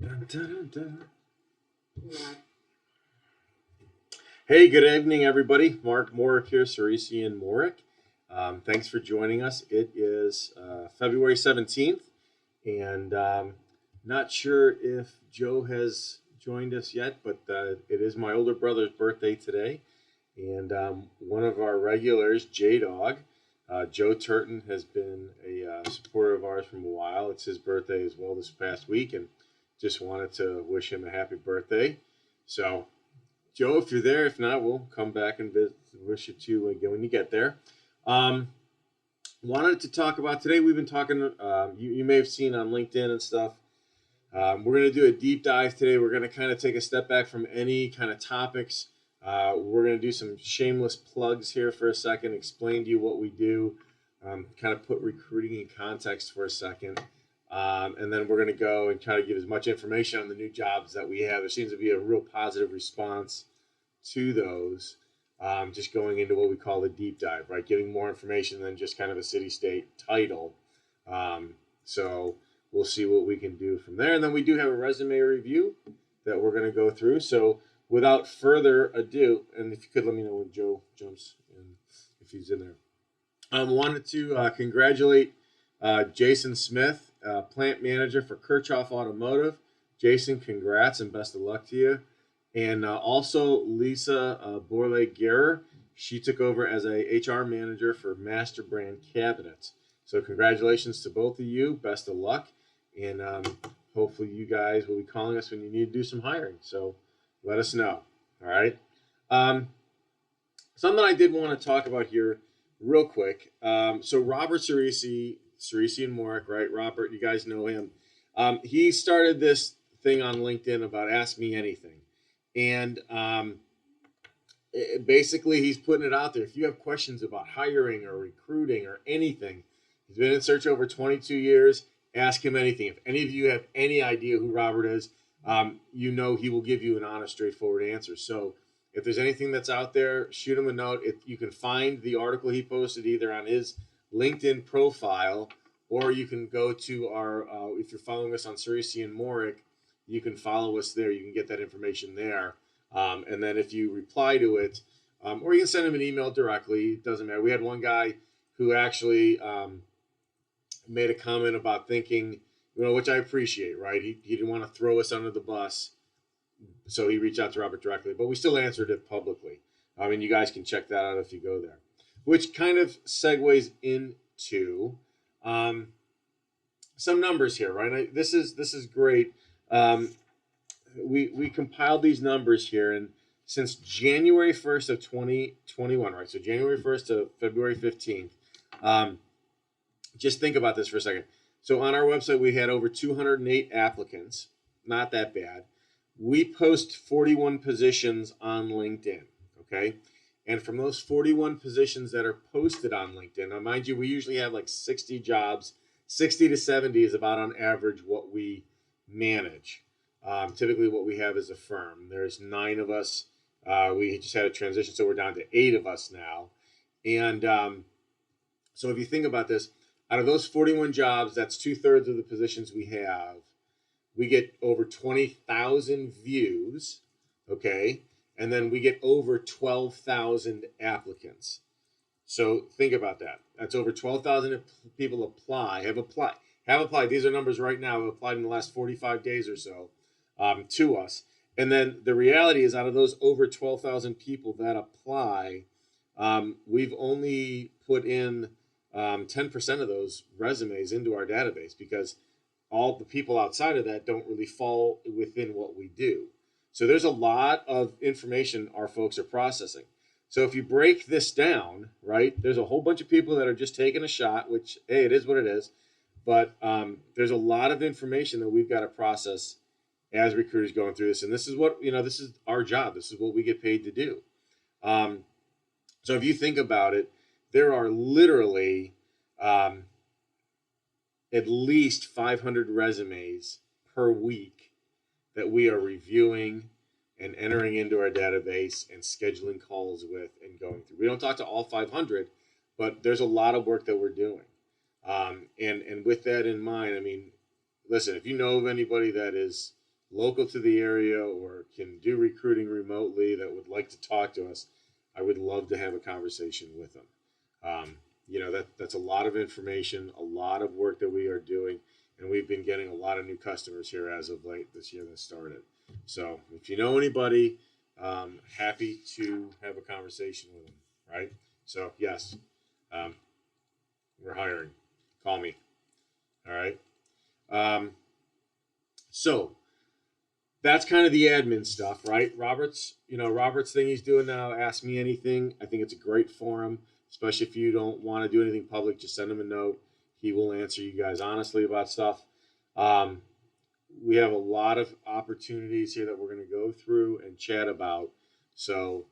Dun, dun, dun. Hey, good evening, everybody. Mark Morek here, Ciresi Morek. Thanks for joining us. It is February 17th, and not sure if Joe has joined us yet, but it is my older brother's birthday today. And one of our regulars, J Dog, Joe Turton, has been a supporter of ours from a while. It's his birthday as well this past week, and just wanted to wish him a happy birthday. So, Joe, if you're there, if not, we'll come back and wish it to you again when you get there. Um, Wanted to talk about today. We've been talking. You may have seen on LinkedIn and stuff. We're going to do a deep dive today. We're going to kind of take a step back from any kind of topics. We're going to do some shameless plugs here for a second, explain to you what we do, kind of put recruiting in context for a second. And then we're going to go and try to give as much information on the new jobs that we have. There seems to be a real positive response to those. Just going into what we call the deep dive, right? Giving more information than just kind of a city-state title. So we'll see what we can do from there. And then we do have a resume review that we're going to go through. So without further ado, and if you could let me know when Joe jumps in, if he's in there. I wanted to congratulate Jason Smith, plant manager for Kirchhoff Automotive. Jason, congrats and best of luck to you. And also Lisa Borle-Guerrer, she took over as a HR manager for Master Brand Cabinets. So congratulations to both of you. Best of luck. And hopefully you guys will be calling us when you need to do some hiring. So let us know. All right. Something I did want to talk about here real quick. So Robert Ciresi and Morek, right? Robert, you guys know him. He started this thing on LinkedIn about Ask Me Anything. And basically, he's putting it out there. If you have questions about hiring or recruiting or anything, he's been in search over 22 years. Ask him anything. If any of you have any idea who Robert is, you know he will give you an honest, straightforward answer. So if there's anything that's out there, shoot him a note. You can find the article he posted either on his LinkedIn profile, or you can go to our, if you're following us on Ciresi and Morek, you can follow us there. You can get that information there. And then if you reply to it, or you can send him an email directly, it doesn't matter. We had one guy who actually made a comment about thinking, which I appreciate, right? He didn't want to throw us under the bus, so he reached out to Robert directly, but we still answered it publicly. I mean, you guys can check that out if you go there, which kind of segues into some numbers here, right? This is great. We compiled these numbers here, and since January 1st of 2021, right? So January 1st to February 15th. Just think about this for a second. So on our website, we had over 208 applicants. Not that bad. We post 41 positions on LinkedIn, okay? And from those 41 positions that are posted on LinkedIn, now mind you, we usually have like 60 jobs. 60 to 70 is about on average what we manage. Typically what we have is a firm. There's 9 of us. We just had a transition, so we're down to 8 of us now. And so if you think about this, out of those 41 jobs, that's 2/3 of the positions we have. We get over 20,000 views, okay? And then we get over 12,000 applicants. So think about that. That's over 12,000 people have applied. These are numbers right now, have applied in the last 45 days or so to us. And then the reality is, out of those over 12,000 people that apply, we've only put in 10% of those resumes into our database, because all the people outside of that don't really fall within what we do. So there's a lot of information our folks are processing. So if you break this down, right, there's a whole bunch of people that are just taking a shot, which, hey, it is what it is. But there's a lot of information that we've got to process as recruiters going through this. And this is what, this is our job. This is what we get paid to do. So if you think about it, there are literally at least 500 resumes per week that we are reviewing and entering into our database and scheduling calls with and going through. We don't talk to all 500, but there's a lot of work that we're doing. And with that in mind, I mean, listen, if you know of anybody that is local to the area or can do recruiting remotely that would like to talk to us, I would love to have a conversation with them. That's a lot of information, a lot of work that we are doing, and we've been getting a lot of new customers here as of late this year that started. So if you know anybody, happy to have a conversation with them, right? So yes, um, we're hiring. Call me. All right. Um, so that's kind of the admin stuff, right? Robert's thing he's doing now. Ask me anything. I think it's a great forum, especially if you don't want to do anything public. Just send him a note. He will answer you guys honestly about stuff. Um, we have a lot of opportunities here that we're going to go through and chat about. So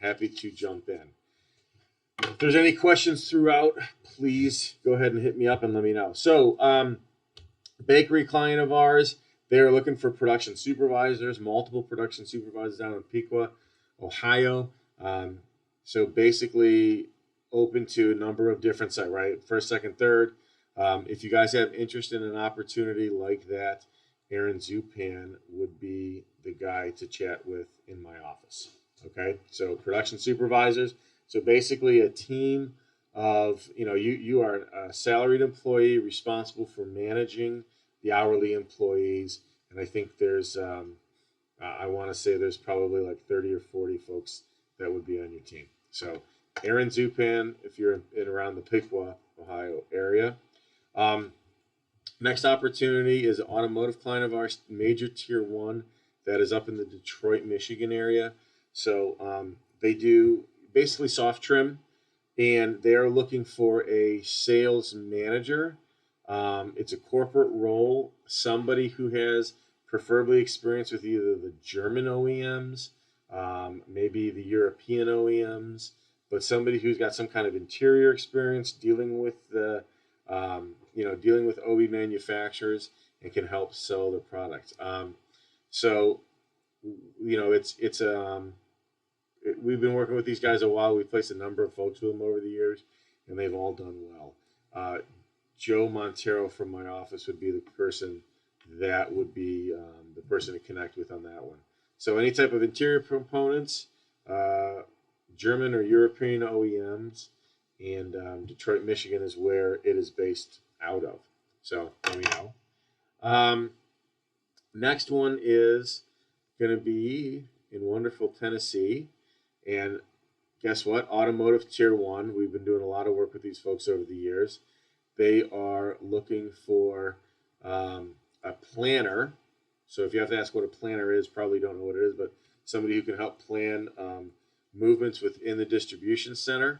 happy to jump in. If there's any questions throughout, please go ahead and hit me up and let me know. So, bakery client of ours, they're looking for production supervisors, multiple production supervisors down in Piqua, Ohio. So basically open to a number of different sites, right? First, second, third. If you guys have interest in an opportunity like that, Aaron Zupan would be the guy to chat with in my office. Okay, so production supervisors. So basically a team of, you are a salaried employee responsible for managing the hourly employees. And I think there's, I want to say there's probably like 30 or 40 folks that would be on your team. So Aaron Zupan, if you're in around the Piqua, Ohio area. Next opportunity is an automotive client of ours, major tier 1, that is up in the Detroit, Michigan area. So they do basically soft trim, and they are looking for a sales manager. It's a corporate role, somebody who has preferably experience with either the German OEMs, maybe the European OEMs, but somebody who's got some kind of interior experience dealing with dealing with OE manufacturers and can help sell their product. We've been working with these guys a while. We've placed a number of folks with them over the years, and they've all done well. Joe Montero from my office would be the person that would be the person to connect with on that one. So any type of interior components, German or European OEMs, and Detroit, Michigan is where it is based out of. So let me know. Next one is going to be in wonderful Tennessee. And guess what? Automotive Tier 1. We've been doing a lot of work with these folks over the years. They are looking for a planner. So if you have to ask what a planner is, probably don't know what it is, but somebody who can help plan movements within the distribution center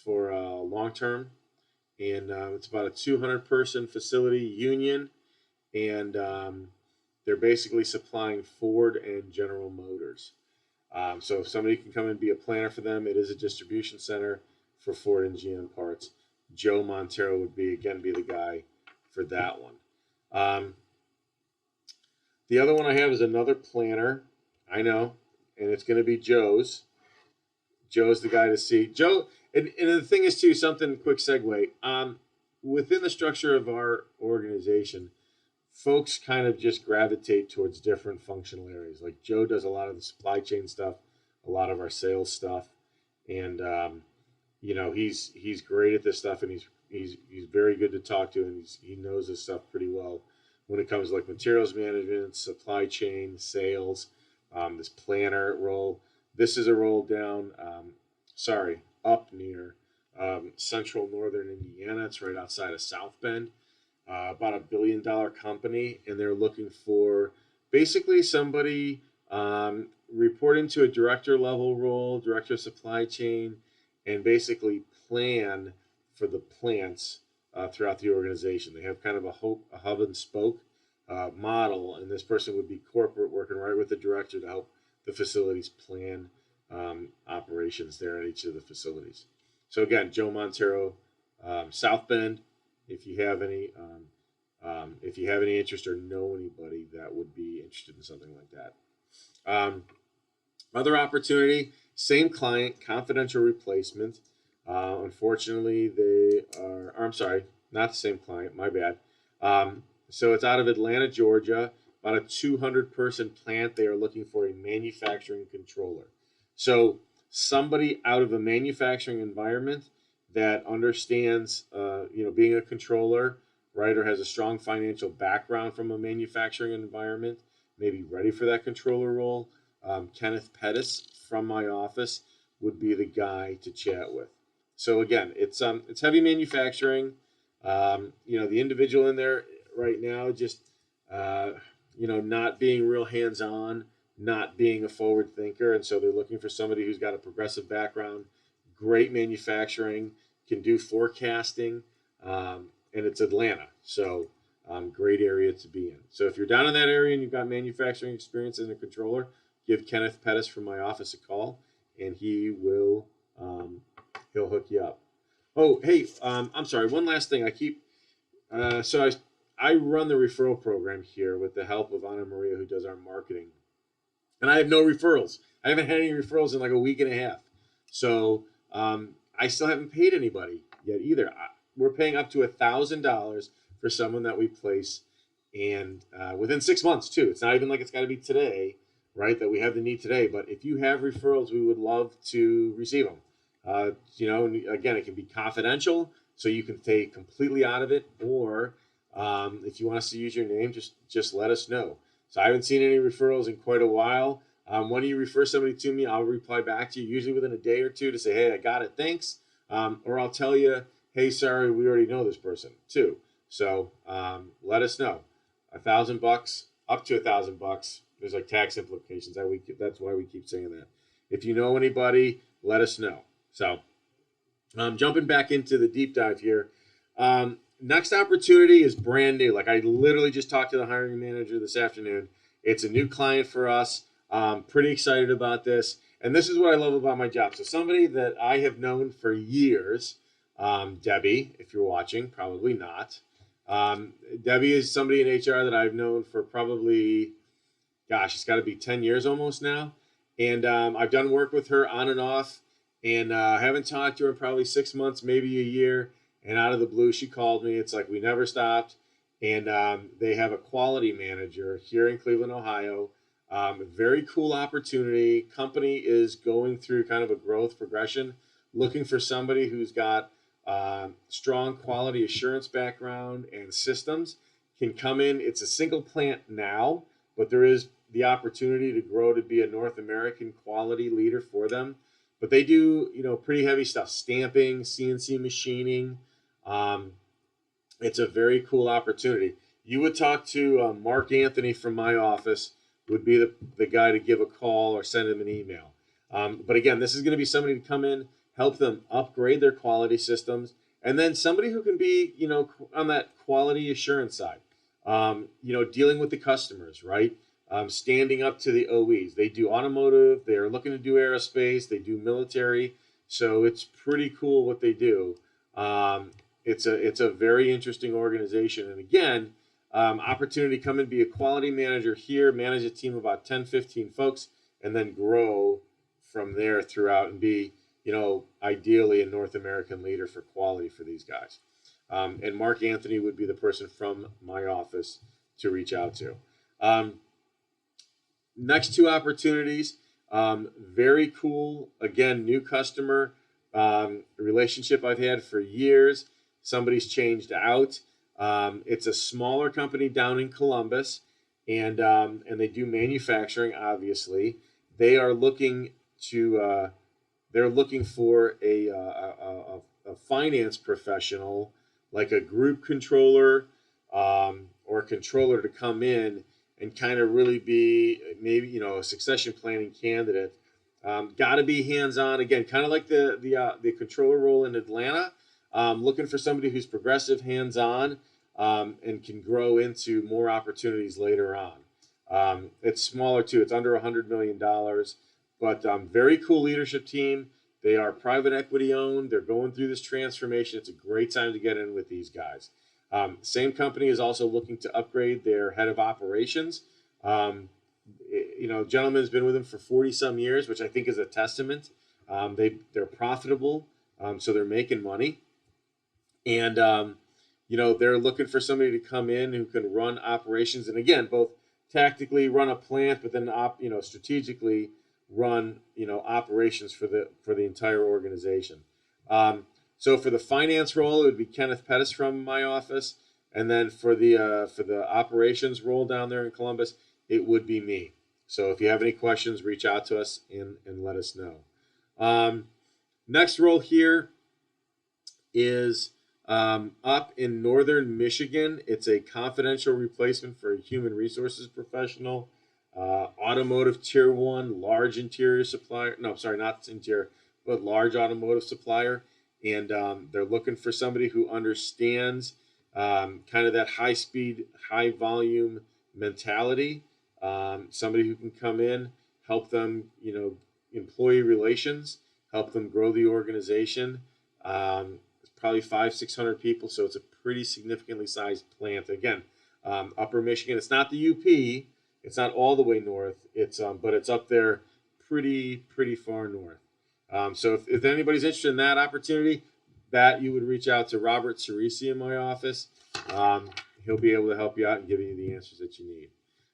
for long term. And it's about a 200-person facility union, and they're basically supplying Ford and General Motors. So if somebody can come and be a planner for them, it is a distribution center for Ford and GM parts. Joe Montero would be the guy for that one. The other one I have is another planner. I know, and it's going to be Joe's. Joe's the guy to see. Joe, and the thing is too, something quick segue. Within the structure of our organization, folks kind of just gravitate towards different functional areas. Like Joe does a lot of the supply chain stuff, a lot of our sales stuff, and he's great at this stuff, and he's very good to talk to, and he knows this stuff pretty well when it comes to like materials management, supply chain, sales, this planner role. This is a role down, up near central northern Indiana. It's right outside of South Bend. About $1 billion company, and they're looking for basically somebody reporting to a director level role, director of supply chain, and basically plan for the plants throughout the organization. They have kind of a hub and spoke model, and this person would be corporate, working right with the director to help the facilities plan operations there at each of the facilities. So again, Joe Montero, South Bend. If you have any interest or know anybody that would be interested in something like that. Other opportunity, same client, confidential replacement. Unfortunately, I'm sorry, not the same client, my bad. So it's out of Atlanta, Georgia. about a 200-person plant. They are looking for a manufacturing controller. So somebody out of a manufacturing environment that understands, being a controller, right, or has a strong financial background from a manufacturing environment, maybe ready for that controller role. Kenneth Pettis from my office would be the guy to chat with. So again, it's heavy manufacturing. The individual in there right now just not being real hands-on, not being a forward thinker, and so they're looking for somebody who's got a progressive background, great manufacturing, can do forecasting, and it's Atlanta, so great area to be in. So if you're down in that area and you've got manufacturing experience as a controller, give Kenneth Pettis from my office a call, and he'll hook you up. Oh, hey, I'm sorry. One last thing. I run the referral program here with the help of Anna Maria, who does our marketing, and I have no referrals. I haven't had any referrals in like a week and a half. So I still haven't paid anybody yet either. We're paying up to $1,000 for someone that we place, and within 6 months too. It's not even like it's got to be today, right? That we have the need today. But if you have referrals, we would love to receive them. Again, it can be confidential, so you can stay completely out of it, or if you want us to use your name, just let us know. So I haven't seen any referrals in quite a while. When you refer somebody to me, I'll reply back to you, usually within a day or two, to say, hey, I got it, thanks. Or I'll tell you, hey, sorry, we already know this person too. So let us know. $1,000, up to $1,000. There's like tax implications. That's why we keep saying that. If you know anybody, let us know. So jumping back into the deep dive here. Next opportunity is brand new. Like I literally just talked to the hiring manager this afternoon. It's a new client for us. Pretty excited about this. And this is what I love about my job. So somebody that I have known for years, Debbie, if you're watching, probably not. Debbie is somebody in HR that I've known for probably, it's got to be 10 years almost now. And I've done work with her on and off, and haven't talked to her in probably 6 months, maybe a year. And out of the blue, she called me. It's like we never stopped. And they have a quality manager here in Cleveland, Ohio. Very cool opportunity. Company is going through kind of a growth progression, looking for somebody who's got strong quality assurance background and systems, can come in. It's a single plant now, but there is the opportunity to grow to be a North American quality leader for them. But they do, pretty heavy stuff, stamping, CNC machining. It's a very cool opportunity. You would talk to Mark Anthony from my office, would be the guy to give a call or send him an email. But again, this is going to be somebody to come in, help them upgrade their quality systems, and then somebody who can be, on that quality assurance side, dealing with the customers, right? Standing up to the OEs. They do automotive. They're looking to do aerospace. They do military. So it's pretty cool what they do. It's a very interesting organization. And again, opportunity to come and be a quality manager here, manage a team of about 10, 15 folks, and then grow from there throughout and be, ideally a North American leader for quality for these guys. And Mark Anthony would be the person from my office to reach out to. Next two opportunities, very cool. Again, new customer relationship I've had for years. Somebody's changed out. It's a smaller company down in Columbus, and they do manufacturing. Obviously, they are looking to. They're looking for a finance professional, like a group controller or a controller, to come in and kind of really be maybe a succession planning candidate. Got to be hands-on again, kind of like the controller role in Atlanta. Looking for somebody who's progressive, hands-on, and can grow into more opportunities later on. It's smaller too. It's under $100 million, but very cool leadership team. They are private equity owned. They're going through this transformation. It's a great time to get in with these guys. Same company is also looking to upgrade their head of operations. Gentleman's been with them for 40 some years, which I think is a testament. They're profitable, so they're making money. And, they're looking for somebody to come in who can run operations. And again, both tactically run a plant, but then strategically run operations for the entire organization. So for the finance role, it would be Kenneth Pettis from my office, and then for the operations role down there in Columbus, it would be me. So if you have any questions, reach out to us and let us know. Next role here is up in northern Michigan. It's a confidential replacement for a human resources professional, automotive tier 1, large interior supplier. No, sorry, not interior, but large automotive supplier. And they're looking for somebody who understands kind of that high speed, high volume mentality. Somebody who can come in, help them, employee relations, help them grow the organization. It's probably 500-600 people, so it's a pretty significantly sized plant. Again, Upper Michigan. It's not the UP. It's not all the way north. But it's up there, pretty far north. So if anybody's interested in that opportunity, that you would reach out to Robert Ciresi in my office. He'll be able to help you out and give you the answers that you need.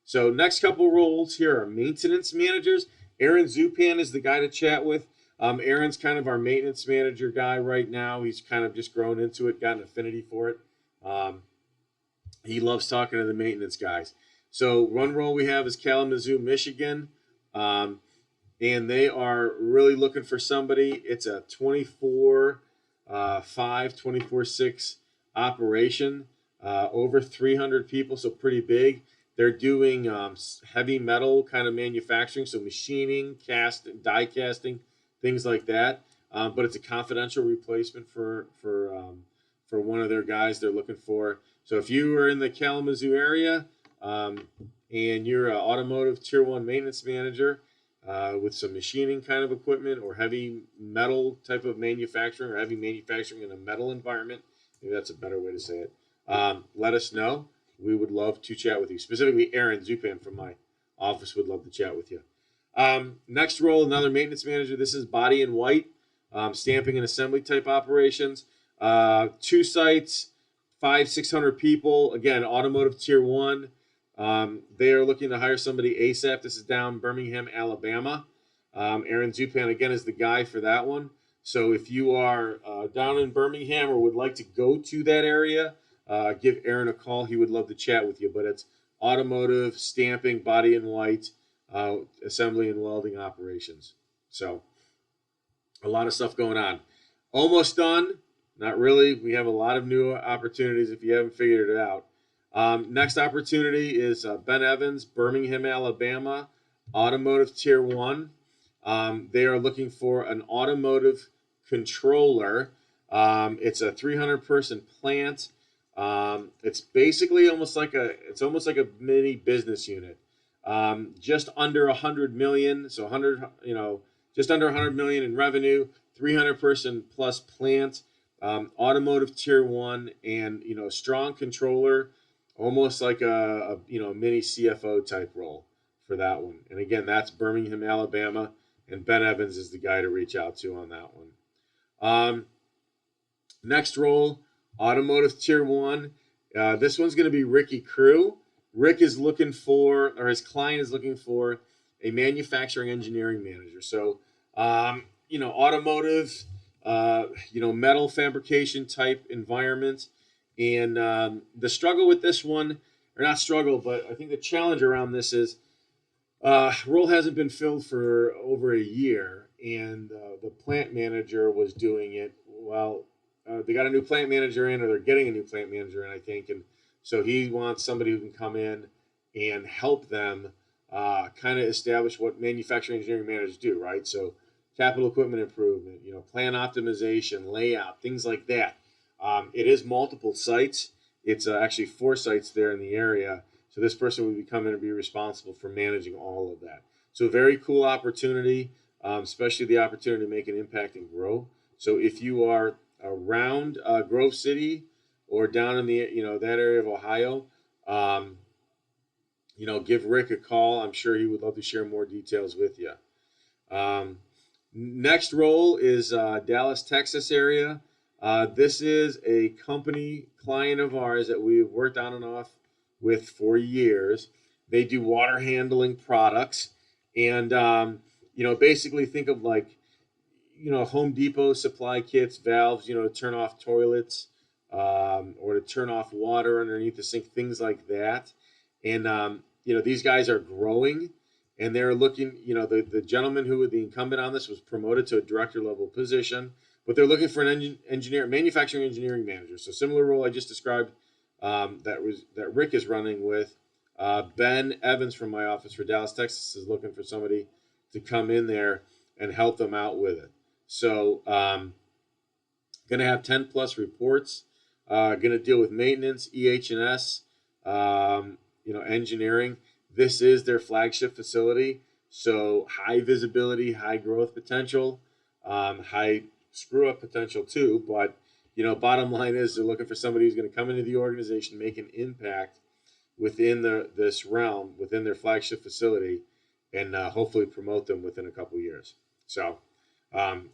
So next couple roles here are maintenance managers. Aaron Zupan is the guy to chat with. Aaron's kind of our maintenance manager guy right now. He's kind of just grown into it, got an affinity for it. He loves talking to the maintenance guys. So one role we have is Kalamazoo, Michigan. And they are really looking for somebody. It's a 24/5, 24/6 operation, over 300 people, so pretty big. They're doing heavy metal kind of manufacturing, so machining, die casting, things like that. But it's a confidential replacement for one of their guys they're looking for. So if you are in the Kalamazoo area and you're an automotive tier 1 maintenance manager, with some machining kind of equipment or heavy metal type of manufacturing or heavy manufacturing in a metal environment, maybe that's a better way to say it, let us know. We would love to chat with you. Specifically, Aaron Zupan from my office would love to chat with you. Next role, another maintenance manager. This is body and white, stamping and assembly type operations. 2 sites, 500-600 people. Again, automotive tier 1. They are looking to hire somebody ASAP. This is down Birmingham, Alabama. Aaron Zupan, again, is the guy for that one. So if you are down in Birmingham or would like to go to that area, give Aaron a call. He would love to chat with you. But it's automotive, stamping, body and white, assembly and welding operations. So a lot of stuff going on. Almost done. Not really. We have a lot of new opportunities if you haven't figured it out. Next opportunity is Ben Evans, Birmingham, Alabama, automotive tier 1. They are looking for an automotive controller. It's a 300-person plant. It's basically almost like a mini business unit. Just under 100 million, so 100, just under 100 million in revenue, 300-person plus plant, automotive tier 1, and strong controller. Almost like a mini CFO type role for that one. And again, that's Birmingham, Alabama, and Ben Evans is the guy to reach out to on that one. Next role, automotive tier 1. This one's going to be Ricky Crew. Rick is looking for, or his client is looking for, a manufacturing engineering manager. So, automotive, metal fabrication type environment. And the struggle with this one, or not struggle, but I think the challenge around this is role hasn't been filled for over a year, and the plant manager was doing it. Well, they got a new plant manager in, or they're getting a new plant manager in, I think, and so he wants somebody who can come in and help them kind of establish what manufacturing engineering managers do, right? So capital equipment improvement, plan optimization, layout, things like that. It is multiple sites. It's actually 4 sites there in the area. So this person would be coming to be responsible for managing all of that. So very cool opportunity, especially the opportunity to make an impact and grow. So if you are around Grove City or down in the that area of Ohio, give Rick a call. I'm sure he would love to share more details with you. Next role is Dallas, Texas area. This is a company client of ours that we've worked on and off with for years. They do water handling products, and basically think of like Home Depot supply kits, valves, to turn off toilets, or to turn off water underneath the sink, things like that. And these guys are growing, and they're looking. The gentleman who the incumbent on this was promoted to a director level position, but they're looking for an manufacturing engineering manager. So similar role I just described, that Rick is running with. Ben Evans from my office for Dallas, Texas, is looking for somebody to come in there and help them out with it. So, going to have 10 plus reports. Going to deal with maintenance, EH&S, engineering. This is their flagship facility. So high visibility, high growth potential, high screw up potential too. But, bottom line is they're looking for somebody who's going to come into the organization, make an impact within this realm, within their flagship facility, and hopefully promote them within a couple years. So,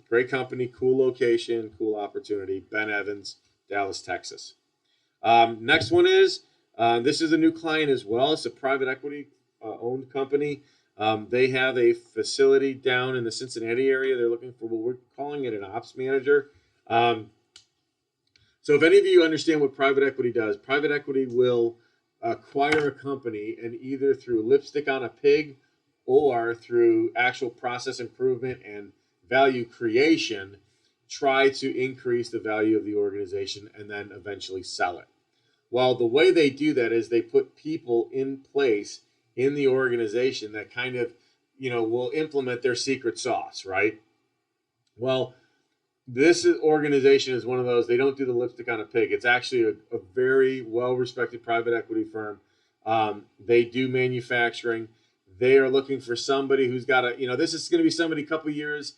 great company, cool location, cool opportunity. Ben Evans, Dallas, Texas. Next one is, this is a new client as well. It's a private equity owned company. They have a facility down in the Cincinnati area. They're looking for, we're calling it an ops manager. So if any of you understand what private equity does, private equity will acquire a company, and either through lipstick on a pig or through actual process improvement and value creation, try to increase the value of the organization and then eventually sell it. Well, the way they do that is they put people in place in the organization that kind of, will implement their secret sauce, right? Well, this organization is one of those. They don't do the lipstick on a pig. It's actually a very well-respected private equity firm. They do manufacturing. They are looking for somebody who's got this is going to be somebody a couple years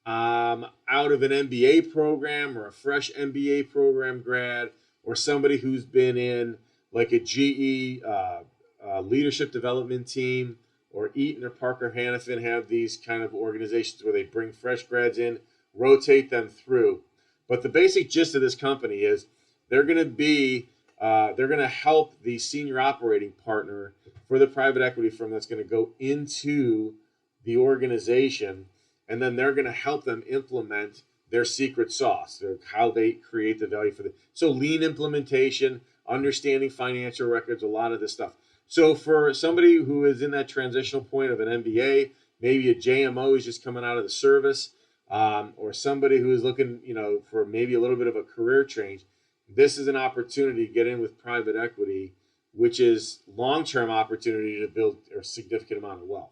out of an MBA program or a fresh MBA program grad, or somebody who's been in like a GE leadership development team, or Eaton or Parker Hannifin have these kind of organizations where they bring fresh grads in, rotate them through. But the basic gist of this company is they're going to help the senior operating partner for the private equity firm that's going to go into the organization, and then they're going to help them implement their secret sauce, how they create the value for them. So lean implementation, understanding financial records, a lot of this stuff. So for somebody who is in that transitional point of an MBA, maybe a JMO is just coming out of the service, or somebody who is looking, for maybe a little bit of a career change, this is an opportunity to get in with private equity, which is long-term opportunity to build a significant amount of wealth.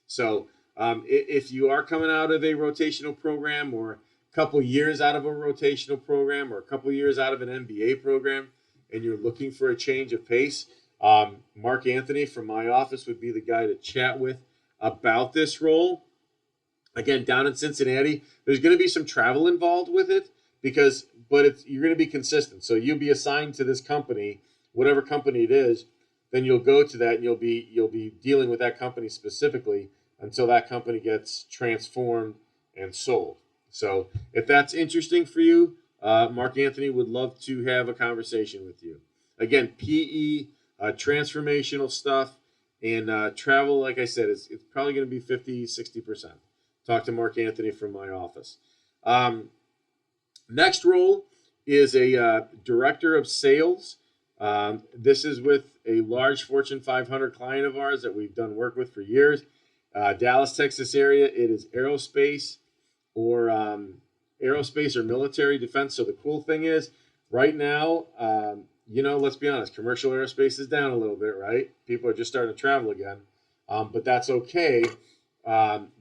So if you are coming out of a rotational program, or a couple years out of a rotational program, or a couple years out of an MBA program, and you're looking for a change of pace, Mark Anthony from my office would be the guy to chat with about this role. Again, down in Cincinnati, there's going to be some travel involved with it, but you're going to be consistent. So you'll be assigned to this company, whatever company it is, then you'll go to that, and you'll be dealing with that company specifically until that company gets transformed and sold. So if that's interesting for you, Mark Anthony would love to have a conversation with you. Again, PE, transformational stuff, and travel, like I said, it's probably going to be 50-60%. Talk to Mark Anthony from my office. Next role is a director of sales. This is with a large Fortune 500 client of ours that we've done work with for years. Dallas, Texas area. It is aerospace or military defense. So the cool thing is, right now, let's be honest, commercial aerospace is down a little bit, right? People are just starting to travel again, but that's okay.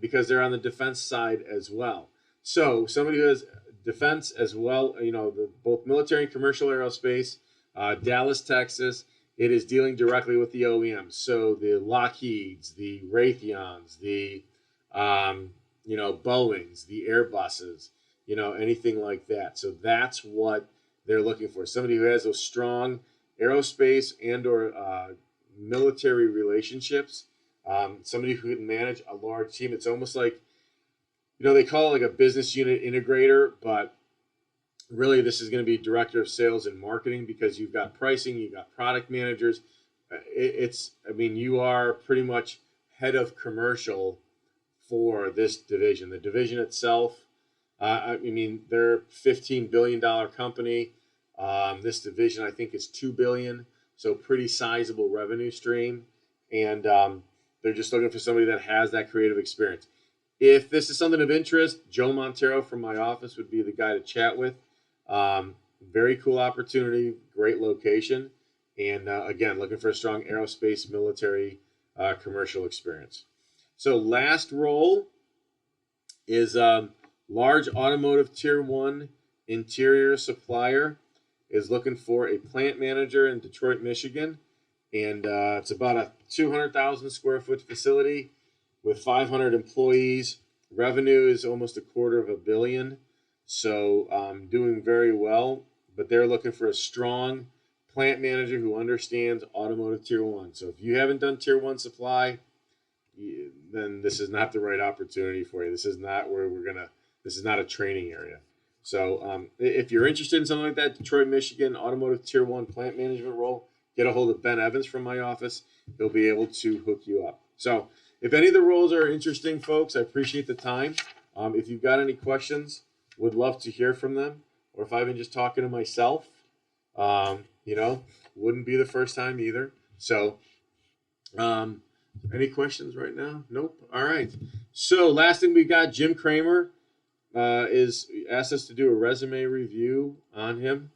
Because they're on the defense side as well. So somebody who has defense as well, both military and commercial aerospace, Dallas, Texas, it is dealing directly with the OEMs. So the Lockheeds, the Raytheons, the, Boeings, the Airbuses, anything like that. So that's what they're looking for. Somebody who has those strong aerospace and or military relationships. Somebody who can manage a large team. It's almost like, they call it like a business unit integrator, but really this is going to be director of sales and marketing, because you've got pricing, you've got product managers, I mean, you are pretty much head of commercial for this division. The division itself, I mean, they're a $15 billion company. This division, I think, is $2 billion, so pretty sizable revenue stream, and they're just looking for somebody that has that creative experience. If this is something of interest, Joe Montero from my office would be the guy to chat with. Very cool opportunity, great location, and again, looking for a strong aerospace, military, commercial experience. So last role is large automotive tier one interior supplier is looking for a plant manager in Detroit, Michigan, and it's about a 200,000 square foot facility with 500 employees. Revenue is almost $250 million, so doing very well. But they're looking for a strong plant manager who understands automotive tier one. So if you haven't done tier one supply, then this is not the right opportunity for you. This is not where this is not a training area. So if you're interested in something like that, Detroit, Michigan, automotive tier one plant management role, get a hold of Ben Evans from my office. He'll be able to hook you up. So if any of the roles are interesting, folks, I appreciate the time. If you've got any questions, would love to hear from them. Or if I've been just talking to myself, wouldn't be the first time either. So any questions right now? Nope. All right. So last thing we got, Jim Kramer is asked us to do a resume review on him.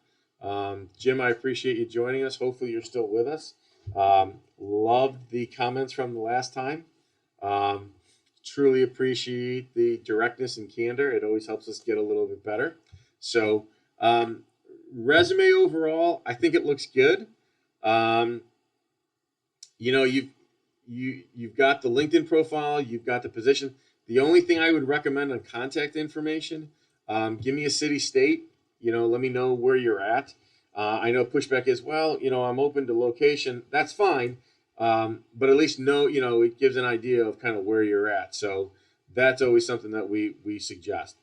Jim, I appreciate you joining us. Hopefully you're still with us. Loved the comments from the last time. Truly appreciate the directness and candor. It always helps us get a little bit better. So resume overall, I think it looks good. You've got the LinkedIn profile, you've got the position. The only thing I would recommend on contact information, give me a city, state. Let me know where you're at. I know pushback is, well, I'm open to location. That's fine, but at least know, it gives an idea of kind of where you're at. So that's always something that we suggest.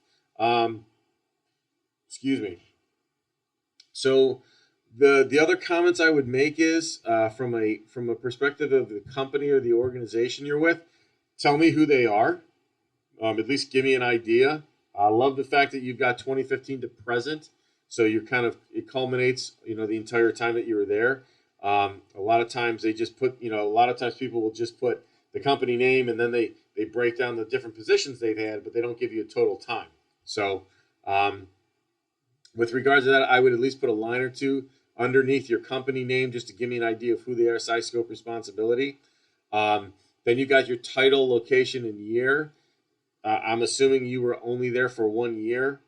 Excuse me. So the other comments I would make is from a perspective of the company or the organization you're with, tell me who they are. At least give me an idea. I love the fact that you've got 2015 to present, so it culminates the entire time that you were there. A lot of times they just put a lot of times people will just put the company name and then they break down the different positions they've had, but they don't give you a total time. So with regards to that, I would at least put a line or two underneath your company name just to give me an idea of who they are, size, scope, responsibility. Then you got your title, location, and year. I'm assuming you were only there for 1 year.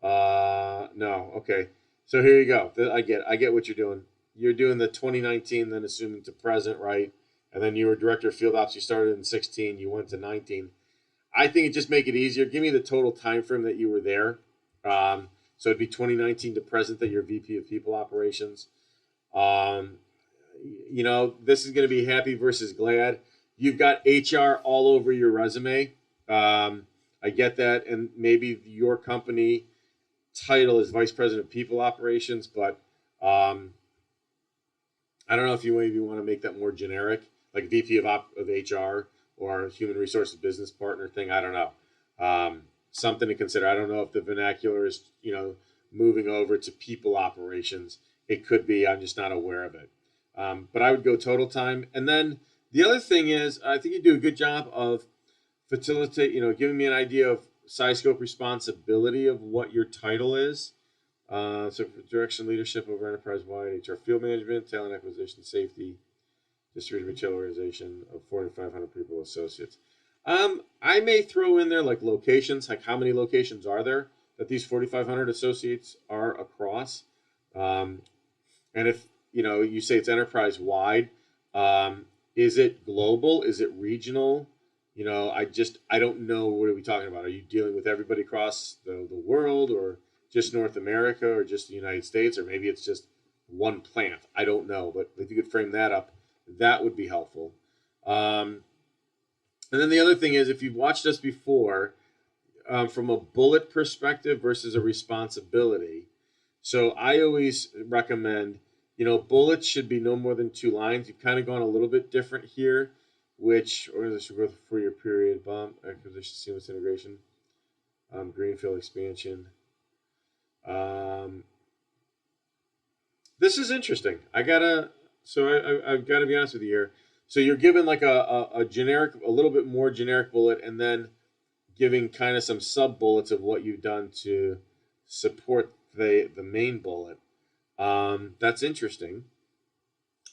No, okay. So here you go. I get what you're doing. You're doing the 2019, then assuming to present, right? And then you were director of field ops. You started in 16. You went to 19. I think it just make it easier. Give me the total time frame that you were there. So it'd be 2019 to present that you're VP of People Operations. This is going to be happy versus glad. You've got HR all over your resume. I get that, and maybe your company title is Vice President of People Operations, but I don't know if you maybe want to make that more generic, like VP of HR or Human Resources Business Partner thing. I don't know. Something to consider. I don't know if the vernacular is, moving over to people operations. It could be. I'm just not aware of it. But I would go total time. And then the other thing is, I think you do a good job of facilitate, giving me an idea of size, scope, responsibility of what your title is. So for direction, leadership over enterprise-wide, HR, field management, talent acquisition, safety, distributed retail organization of 4,500 people, associates. I may throw in there like locations, like how many locations are there that these 4,500 associates are across. And if, you say it's enterprise-wide, is it global? Is it regional? I don't know. What are we talking about? Are you dealing with everybody across the world, or just North America, or just the United States, or maybe it's just one plant? I don't know, but if you could frame that up, that would be helpful. And then the other thing is, if you've watched us before, from a bullet perspective versus a responsibility. So I always recommend bullets should be no more than 2 lines. You've kind of gone a little bit different here, which organizational growth for your period, acquisition, seamless integration, greenfield expansion. This is interesting. I've got to be honest with you here. So you're given like a generic, a little bit more generic bullet, and then giving kind of some sub bullets of what you've done to support the main bullet. That's interesting.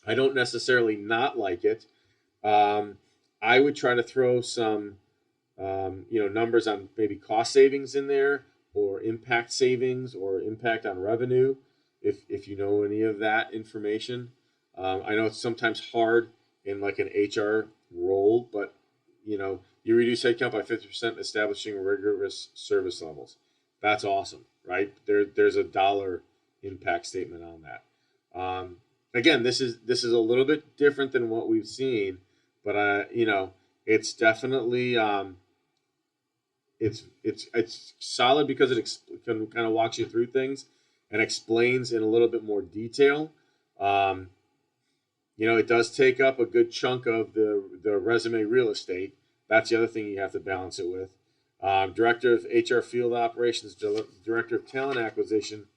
I don't necessarily not like it. I would try to throw some, numbers on maybe cost savings in there, or impact savings, or impact on revenue, if you know any of that information. I know it's sometimes hard in like an HR role, but you reduce headcount by 50%, establishing rigorous service levels. That's awesome, right? There's a dollar impact statement on that. Again, this is a little bit different than what we've seen, but it's definitely it's solid because it kind of walks you through things and explains in a little bit more detail. It does take up a good chunk of the resume real estate. That's the other thing you have to balance it with. Director of HR Field Operations, Director of Talent Acquisition.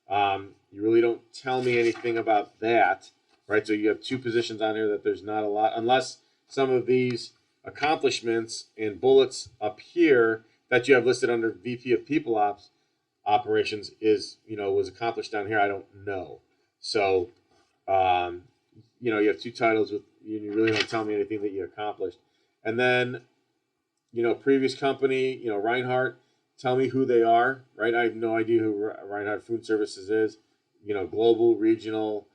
You really don't tell me anything about that, right? So you have 2 positions on here that there's not a lot, unless some of these accomplishments and bullets up here that you have listed under VP of People Ops Operations was accomplished down here. I don't know. So, you have 2 titles with you really don't tell me anything that you accomplished. And then, previous company, Reinhardt, tell me who they are, right? I have no idea who Reinhardt Food Services is, global, regional,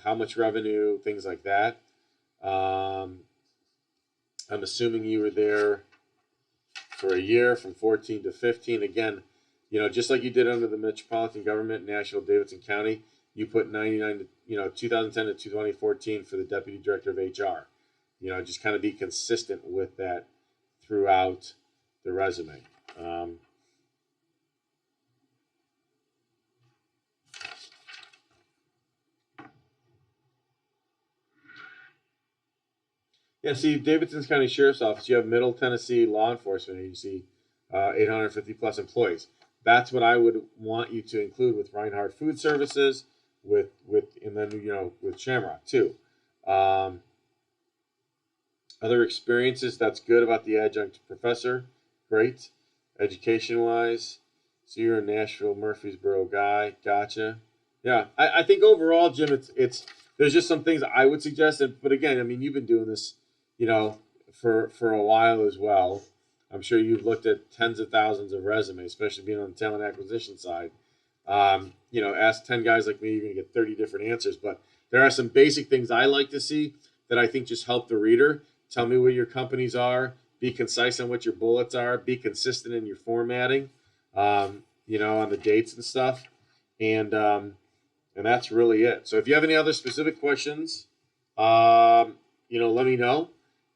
how much revenue, things like that. I'm assuming you were there for a year from 14 to 15. Again, just like you did under the Metropolitan Government, Nashville-Davidson County, you put 99 to, 2010 to 2014 for the Deputy Director of HR. Just kind of be consistent with that throughout the resume. See, Davidson's County Sheriff's Office, you have Middle Tennessee Law Enforcement Agency, 850 plus employees. That's what I would want you to include with Reinhardt Food Services, and then with Shamrock too. Other experiences, that's good about the adjunct professor. Great. Education-wise, so you're a Nashville, Murfreesboro guy. Gotcha. Yeah, I think overall, Jim, it's there's just some things I would suggest. But again, I mean, you've been doing this, for a while as well. I'm sure you've looked at tens of thousands of resumes, especially being on the talent acquisition side. Ask 10 guys like me, you're going to get 30 different answers. But there are some basic things I like to see that I think just help the reader. Tell me what your companies are. Be concise on what your bullets are. Be consistent in your formatting, on the dates and stuff. And that's really it. So if you have any other specific questions, let me know.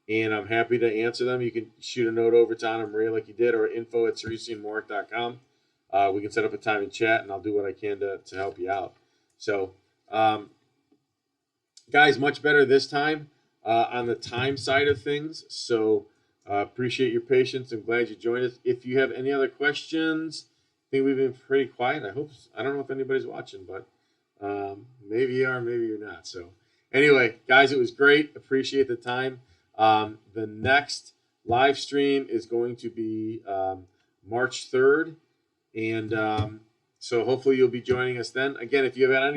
And I'm happy to answer them. You can shoot a note over to Anna Maria like you did, or info@CeresiMorek.com. We can set up a time and chat, and I'll do what I can to help you out. So, guys, much better this time on the time side of things. So appreciate your patience. I'm glad you joined us. If you have any other questions, I think we've been pretty quiet. I don't know if anybody's watching, but maybe you are, maybe you're not. So anyway, guys, it was great. Appreciate the time. The next live stream is going to be March 3rd. And so hopefully you'll be joining us then. Again, if you have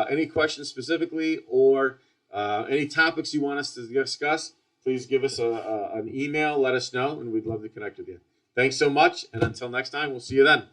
any questions specifically, or any topics you want us to discuss, please give us an email, let us know, and we'd love to connect with you. Thanks so much, and until next time, we'll see you then.